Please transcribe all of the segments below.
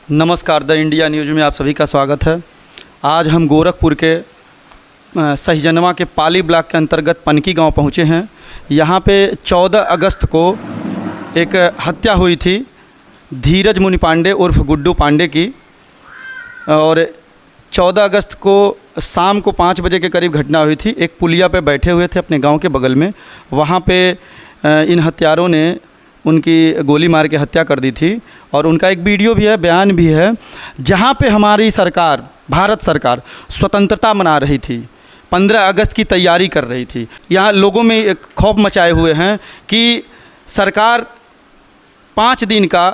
नमस्कार, the India news में आप सभी का स्वागत है। आज हम गोरखपुर के सहीजनवा के पाली ब्लॉक के अंतर्गत पनकी गांव पहुंचे हैं। यहां पे 14 अगस्त को एक हत्या हुई थी धीरज मुनि पांडे उर्फ गुड्डू पांडे की, और 14 अगस्त को शाम को 5 बजे के करीब घटना हुई थी। एक पुलिया पे बैठे हुए थे अपने गांव के बगल में, वहां पे इन हत्यारों ने उनकी गोली मार के हत्या कर दी थी। और उनका एक वीडियो भी है, बयान भी है, जहां पे हमारी सरकार, भारत सरकार स्वतंत्रता मना रही थी, 15 अगस्त की तैयारी कर रही थी। यहाँ लोगों में एक खौफ मचाए हुए हैं कि सरकार 5 दिन का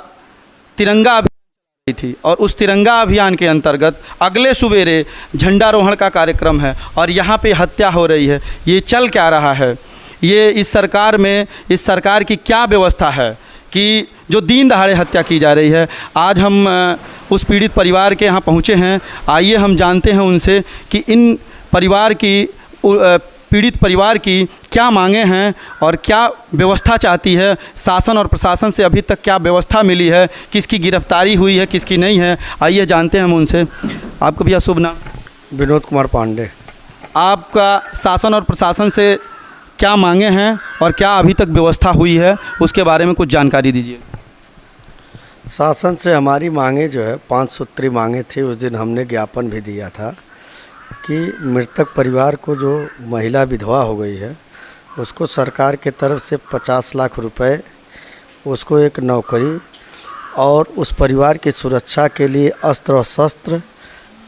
तिरंगा अभियान थी, और उस तिरंगा अभियान के अंतर्गत अगले सुबेरे झंडारोहण का कार्यक्रम है और यहाँ पे हत्या हो रही है। ये चल क्या रहा है? ये इस सरकार में, इस सरकार की क्या व्यवस्था है कि जो दिन दहाड़े हत्या की जा रही है। आज हम उस पीड़ित परिवार के यहाँ पहुँचे हैं। आइए हम जानते हैं उनसे कि इन परिवार की, पीड़ित परिवार की क्या मांगे हैं और क्या व्यवस्था चाहती है। शासन और प्रशासन से अभी तक क्या व्यवस्था मिली है, किसकी गिरफ्तारी हुई है, किसकी नहीं है, आइए जानते हैं हम उनसे। आपका भैया शुभ नाम? विनोद कुमार पांडे। आपका शासन और प्रशासन से क्या मांगे हैं और क्या अभी तक व्यवस्था हुई है, उसके बारे में कुछ जानकारी दीजिए। शासन से हमारी मांगे जो है 5 सूत्री मांगे थी। उस दिन हमने ज्ञापन भी दिया था कि मृतक परिवार को जो महिला विधवा हो गई है उसको सरकार के तरफ से 50 लाख रुपए, उसको एक नौकरी और उस परिवार की सुरक्षा के लिए अस्त्र और शस्त्र,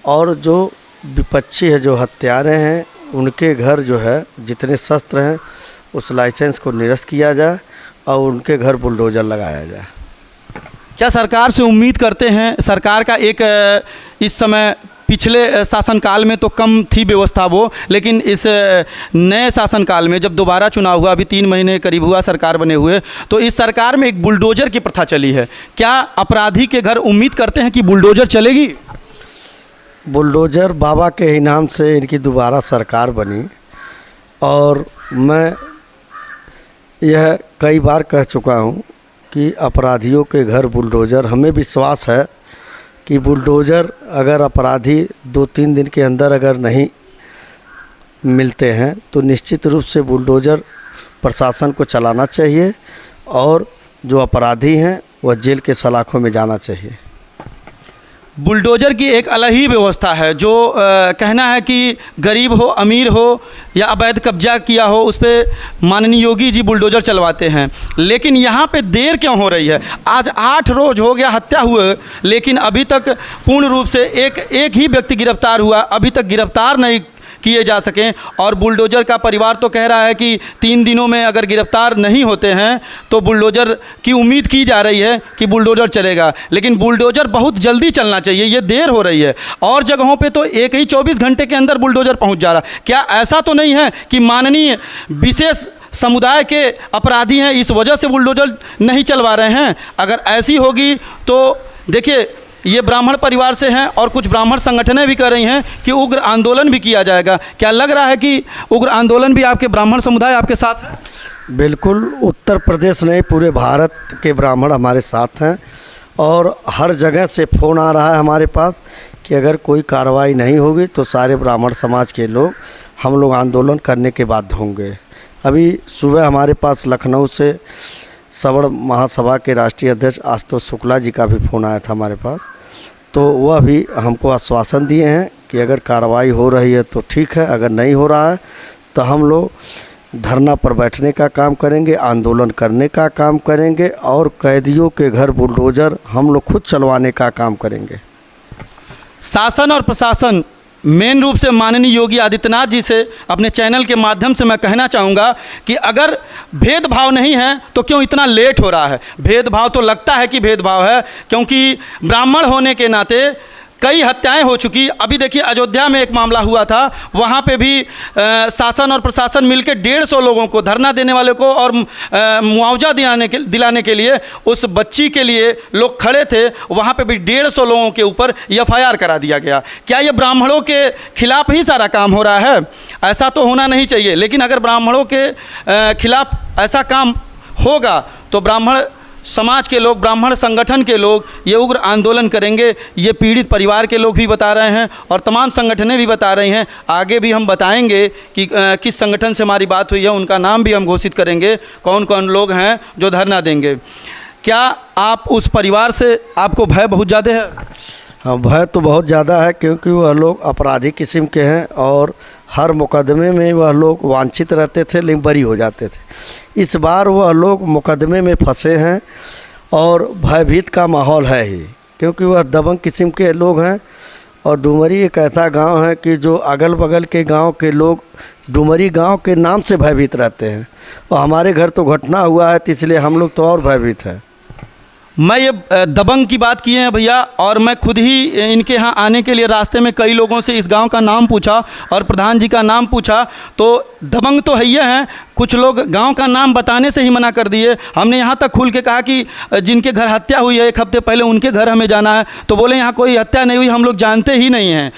और जो विपक्षी है, जो हत्यारे हैं, उनके घर जो है जितने शस्त्र हैं उस लाइसेंस को निरस्त किया जाए और उनके घर बुलडोज़र लगाया जाए। क्या सरकार से उम्मीद करते हैं? सरकार का एक इस समय, पिछले शासनकाल में तो कम थी व्यवस्था वो, लेकिन इस नए शासनकाल में जब दोबारा चुनाव हुआ, अभी 3 महीने करीब हुआ सरकार बने हुए, तो इस सरकार में एक बुलडोज़र की प्रथा चली है। क्या अपराधी के घर उम्मीद करते हैं कि बुलडोज़र चलेगी? बुलडोज़र बाबा के ही नाम से इनकी दोबारा सरकार बनी, और मैं यह कई बार कह चुका हूँ कि अपराधियों के घर बुलडोज़र। हमें विश्वास है कि बुलडोज़र अगर अपराधी 2-3 दिन के अंदर अगर नहीं मिलते हैं तो निश्चित रूप से बुलडोज़र प्रशासन को चलाना चाहिए, और जो अपराधी हैं वह जेल के सलाखों में जाना चाहिए। बुलडोज़र की एक अलग ही व्यवस्था है। जो कहना है कि गरीब हो, अमीर हो या अवैध कब्जा किया हो, उस पर माननीय योगी जी बुलडोज़र चलवाते हैं। लेकिन यहाँ पे देर क्यों हो रही है? आज 8 रोज हो गया हत्या हुए, लेकिन अभी तक पूर्ण रूप से एक ही व्यक्ति गिरफ्तार हुआ, अभी तक गिरफ्तार नहीं किए जा सकें। और बुलडोज़र का परिवार तो कह रहा है कि 3 दिनों में अगर गिरफ्तार नहीं होते हैं तो बुलडोज़र की उम्मीद की जा रही है कि बुलडोज़र चलेगा, लेकिन बुलडोज़र बहुत जल्दी चलना चाहिए, ये देर हो रही है। और जगहों पे तो एक ही 24 घंटे के अंदर बुलडोज़र पहुंच जा रहा। क्या ऐसा तो नहीं है कि माननीय विशेष समुदाय के अपराधी हैं, इस वजह से बुलडोज़र नहीं चलवा रहे हैं? अगर ऐसी होगी तो देखिए, ये ब्राह्मण परिवार से हैं और कुछ ब्राह्मण संगठनें भी कर रही हैं कि उग्र आंदोलन भी किया जाएगा। क्या लग रहा है कि उग्र आंदोलन भी आपके ब्राह्मण समुदाय आपके साथ है? बिल्कुल, उत्तर प्रदेश नहीं, पूरे भारत के ब्राह्मण हमारे साथ हैं, और हर जगह से फ़ोन आ रहा है हमारे पास कि अगर कोई कार्रवाई नहीं होगी तो सारे ब्राह्मण समाज के लोग, हम लोग आंदोलन करने के बाध्य होंगे। अभी सुबह हमारे पास लखनऊ से सवर्ण महासभा के राष्ट्रीय अध्यक्ष आशुतोष शुक्ला जी का भी फ़ोन आया था हमारे पास, तो वह भी हमको आश्वासन दिए हैं कि अगर कार्रवाई हो रही है तो ठीक है, अगर नहीं हो रहा है तो हम लोग धरना पर बैठने का काम करेंगे, आंदोलन करने का काम करेंगे, और कैदियों के घर बुलडोज़र हम लोग खुद चलवाने का काम करेंगे। शासन और प्रशासन, मेन रूप से माननीय योगी आदित्यनाथ जी से अपने चैनल के माध्यम से मैं कहना चाहूँगा कि अगर भेदभाव नहीं है तो क्यों इतना लेट हो रहा है? भेदभाव तो लगता है कि भेदभाव है, क्योंकि ब्राह्मण होने के नाते कई हत्याएं हो चुकी। अभी देखिए, अयोध्या में एक मामला हुआ था, वहाँ पे भी शासन और प्रशासन मिलकर 150 लोगों को, धरना देने वाले को और मुआवजा दिलाने के लिए, उस बच्ची के लिए लोग खड़े थे, वहाँ पे भी 150 लोगों के ऊपर FIR करा दिया गया। क्या ये ब्राह्मणों के खिलाफ ही सारा काम हो रहा है? ऐसा तो होना नहीं चाहिए। लेकिन अगर ब्राह्मणों के खिलाफ ऐसा काम होगा तो ब्राह्मण समाज के लोग, ब्राह्मण संगठन के लोग ये उग्र आंदोलन करेंगे, ये पीड़ित परिवार के लोग भी बता रहे हैं और तमाम संगठनें भी बता रही हैं। आगे भी हम बताएंगे कि किस संगठन से हमारी बात हुई है, उनका नाम भी हम घोषित करेंगे, कौन कौन लोग हैं जो धरना देंगे। क्या आप उस परिवार से, आपको भय बहुत ज़्यादा है? हाँ, भय तो बहुत ज़्यादा है, क्योंकि वह लोग अपराधी किस्म के हैं और हर मुकदमे में वह लोग वांछित रहते थे लेकिन बरी हो जाते थे। इस बार वह लोग मुकदमे में फंसे हैं और भयभीत का माहौल है ही, क्योंकि वह दबंग किस्म के लोग हैं। और डुमरी एक ऐसा गांव है कि जो अगल बगल के गांव के लोग डुमरी गांव के नाम से भयभीत रहते हैं, और हमारे घर तो घटना हुआ है तो इसलिए हम लोग तो और भयभीत हैं। मैं ये दबंग की बात किए हैं भैया, और मैं खुद ही इनके यहाँ आने के लिए रास्ते में कई लोगों से इस गांव का नाम पूछा और प्रधान जी का नाम पूछा, तो दबंग तो है ही हैं, कुछ लोग गांव का नाम बताने से ही मना कर दिए। हमने यहाँ तक खुल के कहा कि जिनके घर हत्या हुई है 1 हफ्ते पहले, उनके घर हमें जाना है, तो बोले यहाँ कोई हत्या नहीं हुई, हम लोग जानते ही नहीं हैं,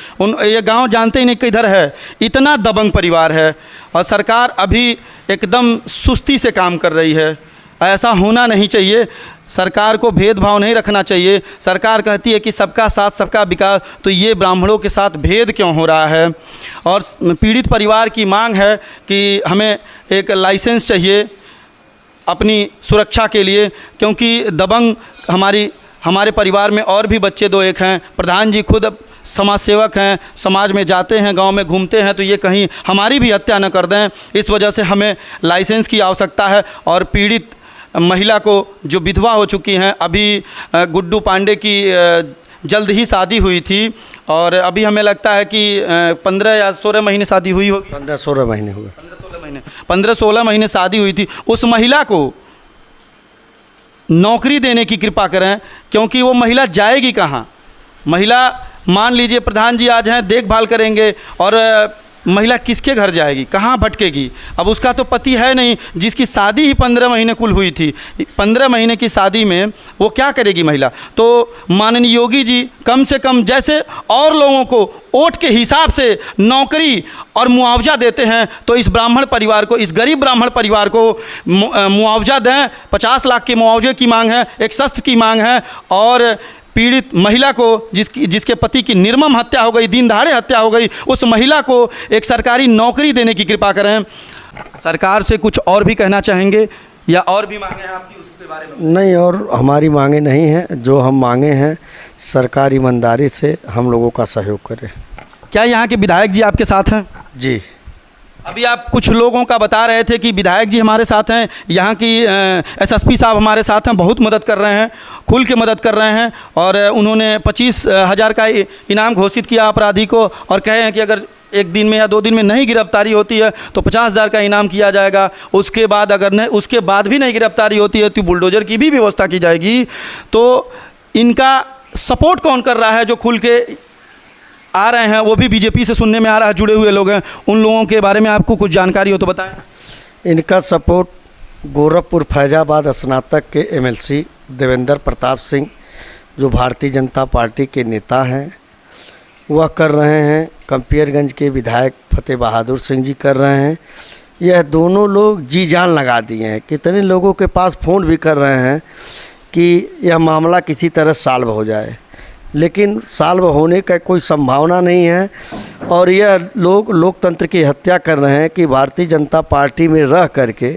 ये गाँव जानते ही नहीं किधर है। इतना दबंग परिवार है और सरकार अभी एकदम सुस्ती से काम कर रही है। ऐसा होना नहीं चाहिए। सरकार को भेदभाव नहीं रखना चाहिए। सरकार कहती है कि सबका साथ सबका विकास, तो ये ब्राह्मणों के साथ भेद क्यों हो रहा है? और पीड़ित परिवार की मांग है कि हमें एक लाइसेंस चाहिए अपनी सुरक्षा के लिए, क्योंकि दबंग हमारे परिवार में और भी बच्चे 2-1 हैं। प्रधान जी खुद समाज सेवक हैं, समाज में जाते हैं, गांव में घूमते हैं, तो ये कहीं हमारी भी हत्या न कर दें। इस वजह से हमें लाइसेंस की आवश्यकता है। और पीड़ित महिला को जो विधवा हो चुकी हैं, अभी गुड्डू पांडे की जल्द ही शादी हुई थी और अभी हमें लगता है कि 15 या 16 महीने शादी हुई होगी। 15-16 महीने हुए। 15-16 महीने शादी हुई थी। उस महिला को नौकरी देने की कृपा करें, क्योंकि वो महिला जाएगी कहाँ? महिला, मान लीजिए प्रधान जी आज हैं, देखभाल करेंगे, और महिला किसके घर जाएगी, कहाँ भटकेगी? अब उसका तो पति है नहीं, जिसकी शादी ही 15 महीने कुल हुई थी। 15 महीने की शादी में वो क्या करेगी महिला? तो माननीय योगी जी कम से कम जैसे और लोगों को वोट के हिसाब से नौकरी और मुआवजा देते हैं, तो इस ब्राह्मण परिवार को, इस गरीब ब्राह्मण परिवार को मुआवजा दें। 50 लाख के मुआवजे की मांग है, एक शस्त्र की मांग है, और पीड़ित महिला को, जिसके पति की निर्मम हत्या हो गई, दिन दहाड़े हत्या हो गई, उस महिला को एक सरकारी नौकरी देने की कृपा करें। सरकार से कुछ और भी कहना चाहेंगे या और भी मांगे हैं आपकी उसके बारे में? नहीं, और हमारी मांगे नहीं हैं। जो हम मांगे हैं, सरकार ईमानदारी से हम लोगों का सहयोग करे। क्या यहाँ के विधायक जी आपके साथ हैं? जी, अभी आप कुछ लोगों का बता रहे थे कि विधायक जी हमारे साथ हैं, यहाँ की एसएसपी साहब हमारे साथ हैं, बहुत मदद कर रहे हैं, खुल के मदद कर रहे हैं, और उन्होंने 25,000 का इनाम घोषित किया अपराधी को, और कहे हैं कि अगर 1 दिन में या 2 दिन में नहीं गिरफ्तारी होती है तो 50,000 का इनाम किया जाएगा। उसके बाद उसके बाद भी नहीं गिरफ्तारी होती है तो बुलडोजर की भी व्यवस्था की जाएगी। तो इनका सपोर्ट कौन कर रहा है? जो खुल के आ रहे हैं, वो भी बीजेपी से सुनने में आ रहा है, जुड़े हुए लोग हैं, उन लोगों के बारे में आपको कुछ जानकारी हो तो बताएं। इनका सपोर्ट गोरखपुर फैजाबाद स्नातक के एमएलसी देवेंद्र प्रताप सिंह, जो भारतीय जनता पार्टी के नेता हैं, वह कर रहे हैं। कंपियरगंज के विधायक फतेह बहादुर सिंह जी कर रहे हैं। यह दोनों लोग जी जान लगा दिए हैं। कितने लोगों के पास फ़ोन भी कर रहे हैं कि यह मामला किसी तरह सॉल्व हो जाए, लेकिन सॉल्व होने का कोई संभावना नहीं है। और यह लोग लोकतंत्र की हत्या कर रहे हैं कि भारतीय जनता पार्टी में रह करके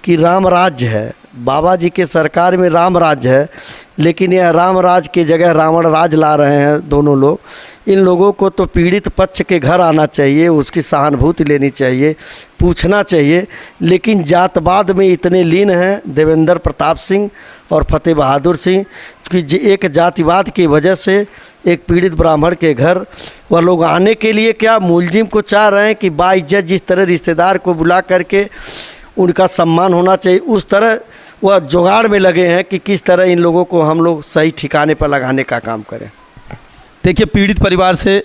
कि राम राज्य है, बाबा जी के सरकार में राम राज्य है, लेकिन यह राम राज की जगह रावण राज ला रहे हैं दोनों लोग। इन लोगों को तो पीड़ित पक्ष के घर आना चाहिए, उसकी सहानुभूति लेनी चाहिए, पूछना चाहिए, लेकिन जातवाद में इतने लीन हैं देवेंद्र प्रताप सिंह और फतेह बहादुर सिंह कि एक जातिवाद की वजह से एक पीड़ित ब्राह्मण के घर वह लोग आने के लिए क्या मुलजिम को चाह रहे हैं कि बाइज्जत जिस तरह रिश्तेदार को बुला करके उनका सम्मान होना चाहिए, उस तरह वह जुगाड़ में लगे हैं कि किस तरह इन लोगों को हम लोग सही ठिकाने पर लगाने का काम करें। देखिए, पीड़ित परिवार से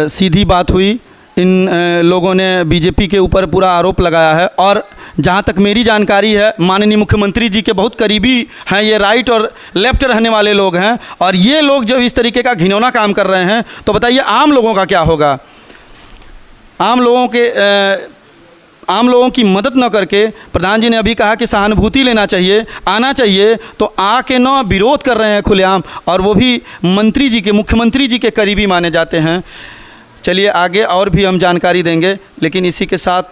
सीधी बात हुई। इन लोगों ने बीजेपी के ऊपर पूरा आरोप लगाया है, और जहाँ तक मेरी जानकारी है, माननीय मुख्यमंत्री जी के बहुत करीबी हैं ये, राइट और लेफ्ट रहने वाले लोग हैं, और ये लोग जब इस तरीके का घिनौना काम कर रहे हैं तो बताइए आम लोगों का क्या होगा? आम लोगों के आम लोगों की मदद न करके, प्रधान जी ने अभी कहा कि सहानुभूति लेना चाहिए, आना चाहिए, तो आके न विरोध कर रहे हैं खुलेआम, और वो भी मंत्री जी के, मुख्यमंत्री जी के करीबी माने जाते हैं। चलिए आगे और भी हम जानकारी देंगे, लेकिन इसी के साथ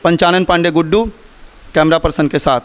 पंचानन पांडे गुड्डू कैमरा पर्सन के साथ।